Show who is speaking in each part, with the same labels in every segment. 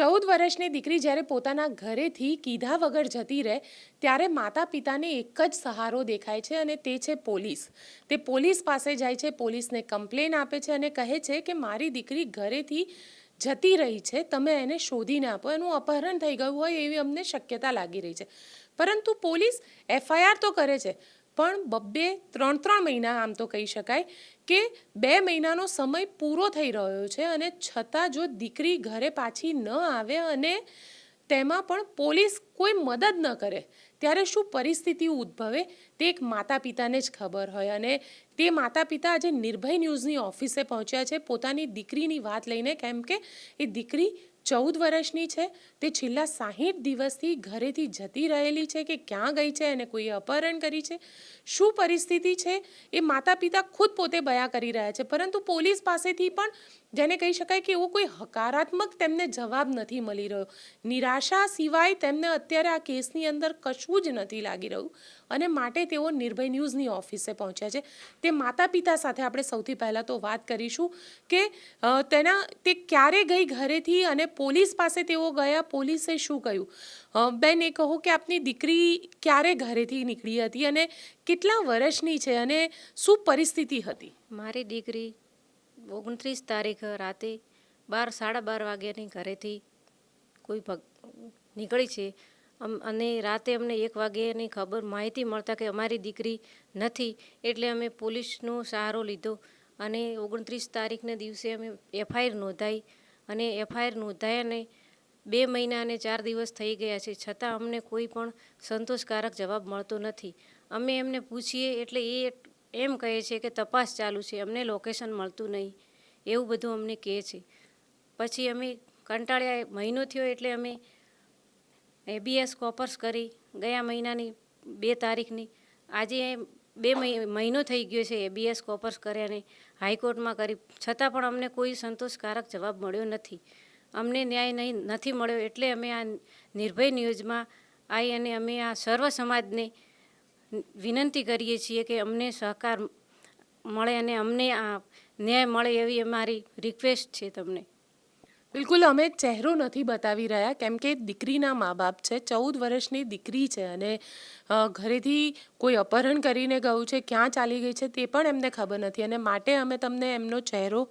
Speaker 1: 14 વર્ષની દીકરી જ્યારે પોતાના ઘરેથી કીધા વગર જતી રહે ત્યારે માતા પિતાને એક જ સહારો દેખાય છે અને તે છે પોલીસ. તે પોલીસ પાસે જાય છે, પોલીસને કમ્પ્લેન આપે છે અને કહે છે કે મારી દીકરી ઘરેથી જતી રહી છે, તમે એને શોધીને આપો, એનું અપહરણ થઈ ગયું હોય એવી અમને શક્યતા લાગી રહી છે. પરંતુ પોલીસ FIR તો કરે છે, પણ 2-3 મહિના આમ તો કહી શકાય કે 2 મહિનાનો સમય પૂરો થઈ રહ્યો છે અને છતાં જો દીકરી ઘરે પાછી ન આવે અને તેમાં પણ પોલીસ કોઈ મદદ ન કરે ત્યારે શું પરિસ્થિતિ ઉદ્ભવે તે એક માતા પિતાને જ ખબર હોય. અને તે માતા પિતા આજે નિર્ભય ન્યૂઝની ઓફિસે પહોંચ્યા છે પોતાની દીકરીની વાત લઈને, કેમ કે એ દીકરી 14 વર્ષની છે. તે છેલ્લા 60 દિવસથી ઘરેથી જતી રહેલી છે કે ક્યાં ગઈ છે, એને કોઈએ અપહરણ કરી છે, શું પરિસ્થિતિ છે એ માતા પિતા ખુદ પોતે બયાન કરી રહ્યા છે. પરંતુ પોલીસ પાસેથી પણ જેને કહી શકાય કે એવો કોઈ હકારાત્મક તેમને જવાબ નથી મળી રહ્યો. નિરાશા સિવાય તેમને અત્યારે આ કેસની અંદર કશું જ નથી લાગી રહ્યું અને માટે તેઓ નિર્ભય ન્યૂઝની ઓફિસે પહોંચ્યા છે. તે માતા પિતા સાથે આપણે સૌથી પહેલાં તો વાત કરીશું કે તે ક્યારે ગઈ ઘરેથી અને પોલીસ પાસે તેઓ ગયા, પોલીસે શું કહ્યું. બેન, એ કહો કે આપની દીકરી ક્યારે ઘરેથી નીકળી હતી અને કેટલા વર્ષની છે અને શું પરિસ્થિતિ હતી?
Speaker 2: મારી દીકરી 29 તારીખ રાતે 12-12:30 વાગ્યાની ઘરેથી નીકળી છે અને રાતે અમને 1 વાગ્યાની માહિતી મળતા કે અમારી દીકરી નથી, એટલે અમે પોલીસનો સહારો લીધો અને 29 તારીખના દિવસે અમે FIR નોંધાઈ અને FIR નોંધાઈને 2 મહિના અને 4 દિવસ થઈ ગયા છે, છતાં અમને કોઈ પણ સંતોષકારક જવાબ મળતો નથી. અમે એમને પૂછીએ એટલે એ એમ કહે છે કે તપાસ ચાલુ છે, અમને લોકેશન મળતું નહીં, એવું બધું અમને કહે છે. પછી અમે કંટાળ્યા, મહિનો થયો એટલે અમે ABS કોપર્સ કરી ગયા મહિનાની 2 તારીખની. આજે 2 મહિનો થઈ ગયો છે ABS કોપર્સ કર્યાને, હાઈકોર્ટમાં કરી, છતાં પણ અમને કોઈ સંતોષકારક જવાબ મળ્યો નથી. અમને ન્યાય નથી મળ્યો એટલે અમે આ નિર્ભય ન્યૂઝમાં આવી અને અમે આ સર્વ સમાજને વિનંતી કરીએ છીએ કે અમને સહકાર મળે અને અમને આ ન્યાય મળે એવી અમારી રિક્વેસ્ટ છે તમને.
Speaker 1: બિલકુલ, અમે ચહેરો નથી બતાવી રહ્યા કેમ કે દીકરીના મા બાપ છે, 14 વર્ષની દીકરી છે અને ઘરેથી કોઈ અપહરણ કરીને ગયું છે, ક્યાં ચાલી ગઈ છે તે પણ એમને ખબર નથી અને માટે અમે તમને એમનો ચહેરો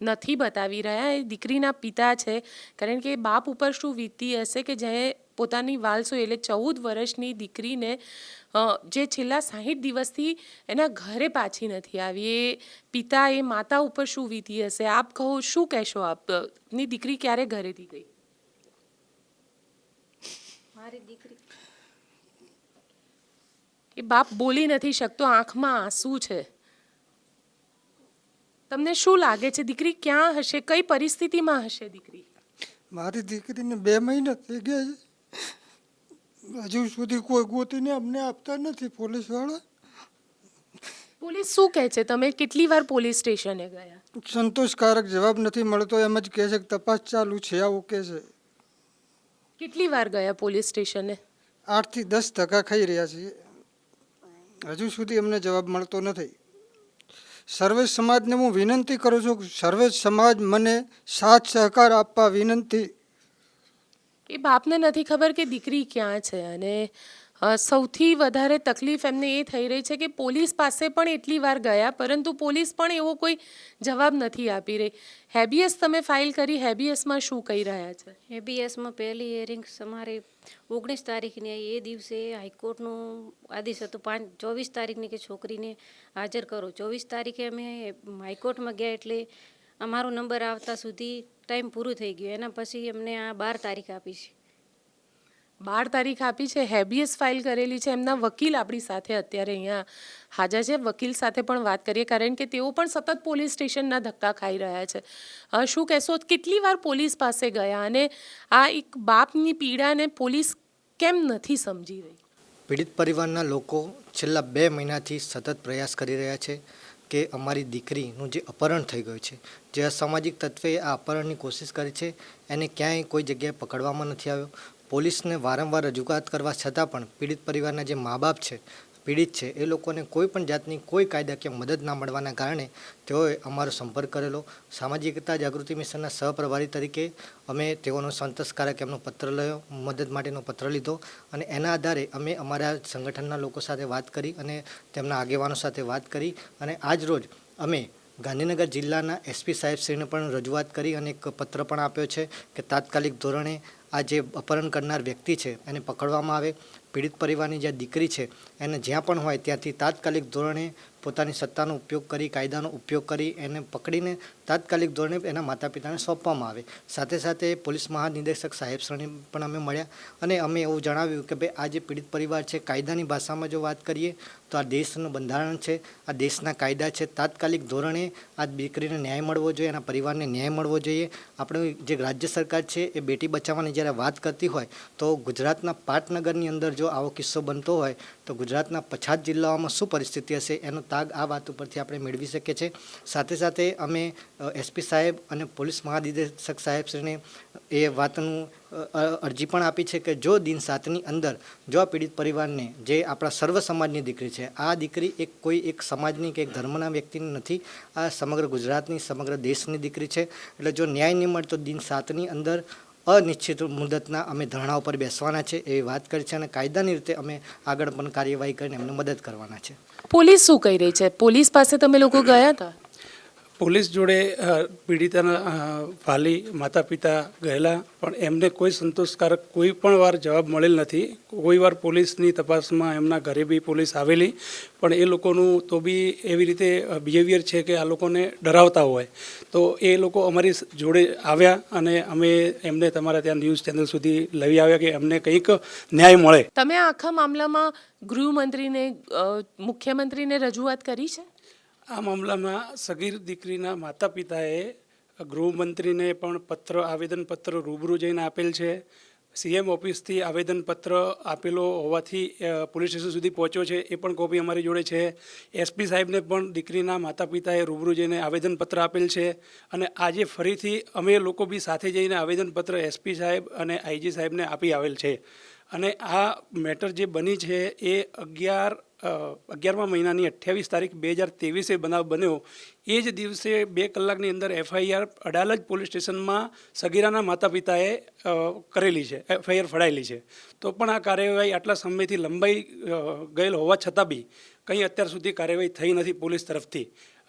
Speaker 1: નથી બતાવી રહ્યા. એ દીકરીના પિતા છે, કારણ કે બાપ ઉપર શું વીતતી હશે કે જે પોતાની વાલસો એટલે 14 વર્ષની દીકરીને જે છેલ્લા 60 દિવસથી એના ઘરે પાછી નથી આવી, એ પિતા એ માતા ઉપર શું વીતી હશે. આપ કહો, શું કહેશો આપની દીકરી ક્યારે ઘરેથી ગઈ?
Speaker 2: મારી દીકરી
Speaker 1: એ બાપ બોલી નથી શકતો, આંખમાં આંસુ છે. તમને શું લાગે છે દીકરી ક્યાં હશે, કઈ પરિસ્થિતિમાં હશે દીકરી?
Speaker 3: મારી દીકરીને 2 મહિના થઈ ગયા છે, હજુ સુધી કોઈ ગોતીને અમને આપતા નથી પોલીસવાળા.
Speaker 1: પોલીસ શું કહે છે? તમે કેટલી વાર પોલીસ સ્ટેશને ગયા?
Speaker 3: સંતોષકારક જવાબ નથી મળતો, એમ જ કહે છે કે તપાસ ચાલુ છે, આવું કહે છે.
Speaker 1: કેટલી વાર ગયા પોલીસ સ્ટેશને?
Speaker 3: 8 થી 10 ધક્કા ખાઈ રહ્યા છીએ, હજુ સુધી અમને જવાબ મળતો નથી. સર્વે સમાજને હું વિનંતી કરું છું, સર્વે સમાજ મને સાથ સહકાર આપવા વિનંતી.
Speaker 1: એ બાપને નથી ખબર કે દીકરી ક્યાં છે અને સૌથી વધારે તકલીફ એમને એ થઈ રહી છે કે પોલીસ પાસે પણ એટલી વાર ગયા પરંતુ પોલીસ પણ એવો કોઈ જવાબ નથી આપી રહી. હેબિયસ તમે ફાઇલ કરી, હેબિયસમાં શું કહી રહ્યા છે?
Speaker 2: ABSમાં પહેલી હિયરિંગ અમારે 19 તારીખની આવી, એ દિવસે હાઈકોર્ટનો આદેશ હતો 24 તારીખની કે છોકરીને હાજર કરો. 24 તારીખે અમે હાઈકોર્ટમાં ગયા એટલે અમારો નંબર આવતા સુધી ટાઈમ પૂરું થઈ ગયો. એના પછી અમને આ 12 તારીખ આપી છે.
Speaker 1: 12 તારીખ આપી છે, હેબિયસ ફાઇલ કરેલી છે. એમના વકીલ આપણી સાથે અત્યારે અહીંયા હાજર છે, વકીલ સાથે પણ વાત કરીએ કારણ કે તેઓ પણ સતત પોલીસ સ્ટેશનના ધક્કા ખાઈ રહ્યા છે. શું કહેશો, કેટલી વાર પોલીસ પાસે ગયા અને આ એક બાપની પીડાને પોલીસ કેમ નથી સમજી રહી?
Speaker 4: પીડિત પરિવારના લોકો છેલ્લા 2 મહિનાથી સતત પ્રયાસ કરી રહ્યા છે કે અમારી દીકરીનું જે અપહરણ થઈ ગયું છે, જે અસામાજિક તત્વે આ અપહરણની કોશિશ કરી છે, એને ક્યાંય કોઈ જગ્યાએ પકડવામાં નથી આવ્યો. પોલીસને વારંવાર રજૂઆત કરવા છતાં પણ પીડિત પરિવારના જે મા બાપ છે, પીડિત છે એ લોકોને કોઈ પણ જાતની કોઈ કાયદાકીય મદદ ના મળવાના કારણે તેઓએ અમારો સંપર્ક કરેલો. સામાજિકતા જાગૃતિ મિશનના સહપ્રભારી તરીકે અમે તેઓનો સંતોષકારક એમનો પત્ર લયો, મદદ માટેનો પત્ર લીધો અને એના આધારે અમે અમારા સંગઠનના લોકો સાથે વાત કરી અને તેમના આગેવાનો સાથે વાત કરી અને આજ રોજ અમે ગાંધીનગર જિલ્લાના એસપી સાહેબશ્રીને પણ રજૂઆત કરી અને એક પત્ર પણ આપ્યો છે કે તાત્કાલિક ધોરણે આ જે અપહરણ કરનાર વ્યક્તિ છે એને પકડવામાં આવે. પીડિત પરિવારની જે દીકરી છે એને જ્યાં પણ હોય ત્યાંથી તાત્કાલિક ધોરણે પોતાની સત્તાનો ઉપયોગ કરી, કાયદાનો ઉપયોગ કરી એને પકડીને તાત્કાલિક ધોરણે એના માતા પિતાને સોંપવામાં આવે. સાથે સાથે પોલીસ મહાનિદેશક સાહેબશ્રીને પણ અમે મળ્યા અને અમે એવું જણાવ્યું કે ભાઈ આ જે પીડિત પરિવાર છે, કાયદાની ભાષામાં જો વાત કરીએ તો આ દેશનું બંધારણ છે, આ દેશના કાયદા છે. તાત્કાલિક ધોરણે આ દીકરીને ન્યાય મળવો જોઈએ, એના પરિવારને ન્યાય મળવો જોઈએ. આપણે જે રાજ્ય સરકાર છે એ બેટી બચાવવાની જ્યારે વાત કરતી હોય તો ગુજરાતના પાટનગરની અંદર જો આવો કિસ્સો બનતો હોય તો ગુજરાતના પછાત જિલ્લાઓમાં શું પરિસ્થિતિ હશે એનો તાગ આ વાત ઉપરથી આપણે મેળવી શકીએ છીએ. સાથે સાથે અમે એસપી સાહેબ અને પોલીસ મહાનિદેશક સાહેબશ્રીને એ વાતનું અરજી પણ આપી છે કે જો દિન 7ની અંદર જો આ પીડિત પરિવારને જે આપણા સર્વ સમાજની દીકરી છે, આ દીકરી કોઈ એક સમાજની કે એક ધર્મના વ્યક્તિની નથી, આ સમગ્ર ગુજરાતની સમગ્ર દેશની દીકરી છે. એટલે જો ન્યાય નહીં મળે તો દિન 7ની અંદર અનિશ્ચિત મુદતના અમે ધરણા ઉપર બેસવાના છે એવી વાત કરી છે અને કાયદાની રીતે અમે આગળ પણ કાર્યવાહી કરીને એમને મદદ કરવાના છે.
Speaker 1: પોલીસ શું કહી રહી છે? પોલીસ પાસે તમે લોકો ગયા હતા?
Speaker 5: પોલીસ જોડે પીડિતાના વાલી માતા પિતા ગયેલા પણ એમને કોઈ સંતોષકારક કોઈ પણ વાર જવાબ મળેલ નથી. કોઈ વાર પોલીસની તપાસમાં એમના ઘરે બી પોલીસ આવેલી પણ એ લોકોનું તો બી એવી રીતે બિહેવિયર છે કે આ લોકોને ડરાવતા હોય. તો એ લોકો અમારી જોડે આવ્યા અને અમે એમને તમારા ત્યાં ન્યૂઝ ચેનલ સુધી લઈ આવ્યા કે એમને કંઈક ન્યાય મળે.
Speaker 1: તમે આખા મામલામાં ગૃહમંત્રીને, મુખ્યમંત્રીને રજૂઆત કરી છે?
Speaker 5: આ મામલામાં સગીર દીકરીના માતા પિતાએ ગૃહમંત્રીને પણ આવેદનપત્ર રૂબરૂ જઈને આપેલ છે. સીએમ ઓફિસથી આવેદનપત્ર આપેલો હોવાથી પોલીસ સ્ટેશન સુધી પહોંચ્યો છે, એ પણ કોપી અમારી જોડે છે. એસપી સાહેબને પણ દીકરીના માતા પિતાએ રૂબરૂ જઈને આવેદનપત્ર આપેલ છે અને આજે ફરીથી અમે લોકો બી સાથે જઈને આવેદનપત્ર એસપી સાહેબ અને આઈજી સાહેબને આપી આવેલ છે. અને આ મેટર જે બની છે એ 11મા મહિનાની 28 તારીખ 2023 બનાવ બન્યો. એ જ દિવસે 2 કલાકની અંદર એફઆઈઆર અડાલજ પોલીસ સ્ટેશનમાં સગીરાના માતા પિતાએ કરેલી છે, એફઆઈઆર ફડાયેલી છે. તો પણ આ કાર્યવાહી આટલા સમયથી લંબાઈ ગયેલ હોવા છતાં બી કંઈ અત્યાર સુધી કાર્યવાહી થઈ નથી પોલીસ તરફથી.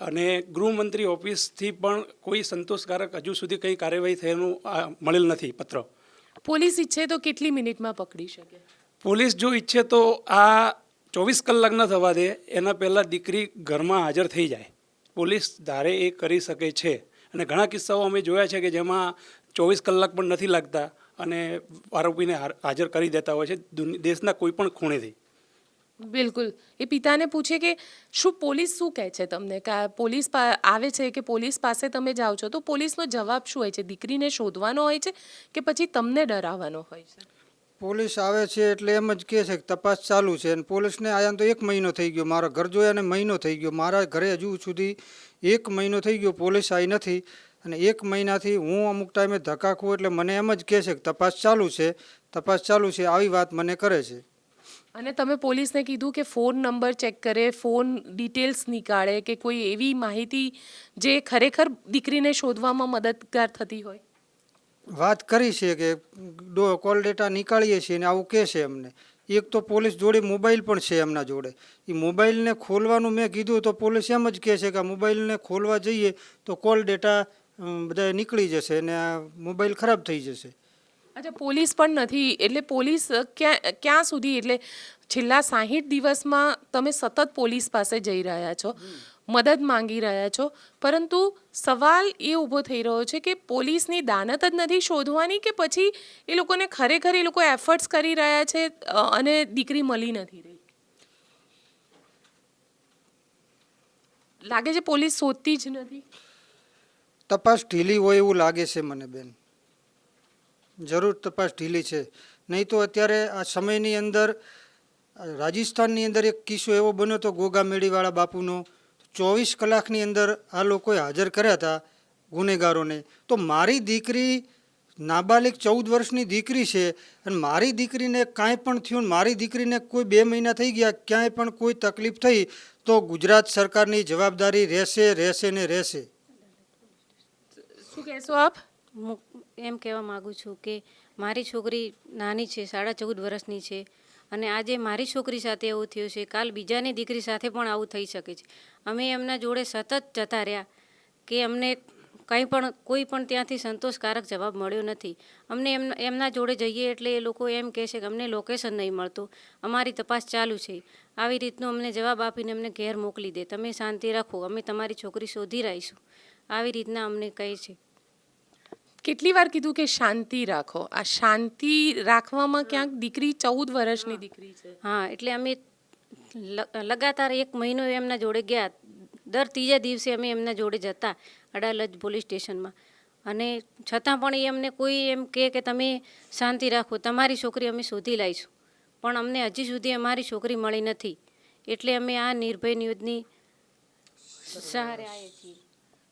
Speaker 5: અને ગૃહમંત્રી ઓફિસથી પણ કોઈ સંતોષકારક હજુ સુધી કંઈ કાર્યવાહી થયેલું મળેલ નથી પત્ર.
Speaker 1: પોલીસ ઈચ્છે તો કેટલી મિનિટમાં પકડી શકે?
Speaker 5: પોલીસ જો ઈચ્છે તો આ 24 કલાક ન થવા દે, એના પહેલાં દીકરી ઘરમાં હાજર થઈ જાય. પોલીસ ધારે એ કરી શકે છે અને ઘણા કિસ્સાઓ અમે જોયા છે કે જેમાં 24 કલાક પણ નથી લાગતા અને આરોપીને હાજર કરી દેતા હોય છે દેશના કોઈ પણ ખૂણેથી.
Speaker 1: બિલકુલ. એ પિતાને પૂછે કે શું પોલીસ શું કહે છે તમને? કે પોલીસ આવે છે કે પોલીસ પાસે તમે જાઓ છો તો પોલીસનો જવાબ શું હોય છે? દીકરીને શોધવાનો હોય છે કે પછી તમને ડરાવવાનો હોય છે?
Speaker 3: પોલીસ આવે છે એટલે એમ જ કહે છે કે તપાસ ચાલુ છે અને પોલીસને આયા તો 1 મહિનો થઈ ગયો, મારા ઘર જોયાને મહિનો થઈ ગયો, મારા ઘરે હજુ સુધી 1 મહિનો થઈ ગયો પોલીસ આવી નથી. અને 1 મહિનાથી હું અમુક ટાઈમે ધક્કા ખાઉં એટલે મને એમ જ કહે છે કે તપાસ ચાલુ છે, તપાસ ચાલુ છે, આવી વાત મને કરે છે.
Speaker 1: અને તમે પોલીસને કીધું કે ફોન નંબર ચેક કરે, ફોન ડિટેલ્સ નીકાળે કે કોઈ એવી માહિતી જે ખરેખર દીકરીને શોધવામાં મદદગાર થતી હોય?
Speaker 3: વાત કરી છે કે કોલ ડેટા નીકાળીએ છીએ ને આવું કહે છે અમને. એક તો પોલીસ જોડે મોબાઈલ પણ છે એમના જોડે. એ મોબાઈલને ખોલવાનું મેં કીધું તો પોલીસ એમ જ કહે છે કે આ મોબાઈલને ખોલવા જઈએ તો કોલ ડેટા બધા નીકળી જશે ને આ મોબાઈલ ખરાબ થઈ જશે.
Speaker 1: અચ્છા, પોલીસ પણ નથી એટલે પોલીસ ક્યાં સુધી? એટલે છેલ્લા 60 દિવસમાં તમે સતત પોલીસ પાસે જઈ રહ્યા છો, મદદ માંગી રહ્યા છો, પરંતુ સવાલ એ ઊભો થઈ રહ્યો છે કે પોલીસની દાનત જ નથી શોધવાની કે પછી એ લોકોને ખરેખર એ લોકો એફર્ટ્સ કરી રહ્યા છે અને દીકરી મળી નથી રહી? લાગે છે પોલીસ શોધતી જ નથી.
Speaker 3: તપાસ ઢીલી હોય એવું લાગે છે મને બેન. જરૂર તપાસ ઢીલી છે. નહીં તો અત્યારે આ સમયની અંદર રાજસ્થાનની અંદર એક કિસ્સો એવો બન્યો હતો ગોગામેડીવાળા બાપુનો. 24 કલાકની અંદર આ લોકોએ હાજર કર્યા હતા ગુનેગારોને. તો મારી દીકરી નાબાલિગ 14 વર્ષની દીકરી છે અને મારી દીકરીને કાંઈ પણ થયું ને મારી દીકરીને કોઈ 2 મહિના થઈ ગયા ક્યાંય પણ કોઈ તકલીફ થઈ તો ગુજરાત સરકારની જવાબદારી રહેશે ને રહેશે.
Speaker 1: શું કહેશો આપ?
Speaker 2: હું એમ કહેવા માગું છું કે મારી છોકરી નાની છે, 14.5 વર્ષની છે, અને આજે મારી છોકરી સાથે એવું થયું છે, કાલ બીજાની દીકરી સાથે પણ આવું થઈ શકે છે. અમે એમના જોડે સતત જતા રહ્યા કે અમને કંઈ પણ કોઈ પણ ત્યાંથી સંતોષકારક જવાબ મળ્યો નથી. અમને એમના જોડે જઈએ એટલે એ લોકો એમ કહે છે કે અમને લોકેશન નહીં મળતું, અમારી તપાસ ચાલુ છે. આવી રીતનો અમને જવાબ આપીને અમને ઘેર મોકલી દે, તમે શાંતિ રાખો, અમે તમારી છોકરી શોધી રહીશું, આવી રીતના અમને કહે છે.
Speaker 1: કેટલી વાર કીધું કે શાંતિ રાખો. આ શાંતિ રાખવામાં ક્યાંક દીકરી 14 વર્ષની દીકરી છે.
Speaker 2: હા, એટલે અમે લગાતાર 1 મહિનો એમના જોડે ગયા. દર ત્રીજા દિવસે અમે એમના જોડે જતા અડાલજ પોલીસ સ્ટેશનમાં, અને છતાં પણ એ અમને કોઈ એમ કહે કે તમે શાંતિ રાખો, તમારી છોકરી અમે શોધી લાવીશું, પણ અમને હજી સુધી અમારી છોકરી મળી નથી. એટલે અમે આ નિર્ભય ન્યૂઝની સહારે આવ્યા છીએ.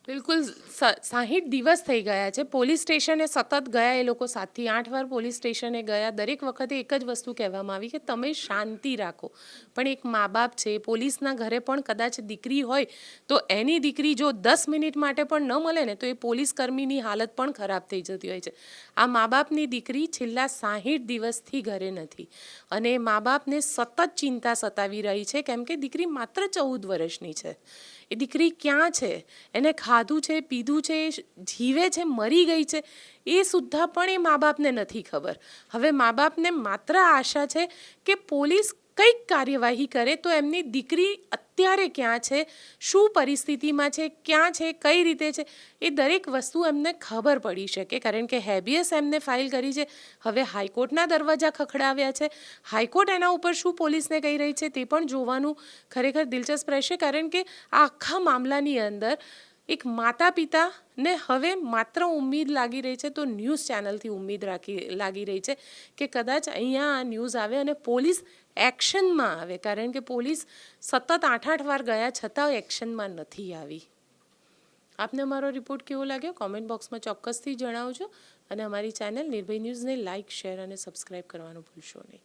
Speaker 1: બિલકુલ 60 દિવસ થઈ ગયા છે. પોલીસ સ્ટેશને સતત ગયા, એ લોકો 7 થી 8 વાર પોલીસ સ્ટેશને ગયા. દરેક વખતે એક જ વસ્તુ કહેવામાં આવી કે તમે શાંતિ રાખો. પણ એક મા બાપ છે, પોલીસના ઘરે પણ કદાચ દીકરી હોય તો એની દીકરી જો 10 મિનિટ માટે પણ ન મળે ને તો એ પોલીસ કર્મીની હાલત પણ ખરાબ થઈ જતી હોય છે. આ મા બાપની દીકરી છેલ્લા 60 દિવસથી ઘરે નથી અને મા બાપને સતત ચિંતા સતાવી રહી છે, કેમ કે દીકરી માત્ર 14 વર્ષની છે. એ દીકરી ક્યાં છે, એને ખાધું છે, પીધું છે, જીવે છે, મરી ગઈ છે, એ સુદ્ધા પણ એ મા બાપને નથી ખબર. હવે મા બાપને માત્ર આશા છે કે પોલીસ કંઈક કાર્યવાહી કરે તો એમની દીકરી અત્યારે ક્યાં છે, શું પરિસ્થિતિમાં છે, ક્યાં છે, કઈ રીતે છે, એ દરેક વસ્તુ એમને ખબર પડી શકે. કારણ કે હેબિયસ એમને ફાઇલ કરી છે, હવે હાઈકોર્ટના દરવાજા ખખડાવ્યા છે. હાઈકોર્ટ એના ઉપર શું પોલીસને કહી રહી છે તે પણ જોવાનું ખરેખર દિલચસ્પ રહેશે. કારણ કે આ આખા મામલાની અંદર એક માતા પિતાને હવે માત્ર ઉમ્મીદ લાગી રહી છે, તો ન્યૂઝ ચેનલથી ઉમ્મીદ લાગી રહી છે કે કદાચ અહીંયા આ ન્યૂઝ આવે અને પોલીસ એક્શનમાં આવે. કારણ કે પોલીસ સતત 8 વાર ગયા છતાં એક્શનમાં નથી આવી. આપને અમારો રિપોર્ટ કેવો લાગ્યો કોમેન્ટ બોક્સમાં ચોક્કસથી જણાવજો અને અમારી ચેનલ નિર્ભય ન્યૂઝને લાઇક, શેર અને સબસ્ક્રાઈબ કરવાનું ભૂલશો નહીં.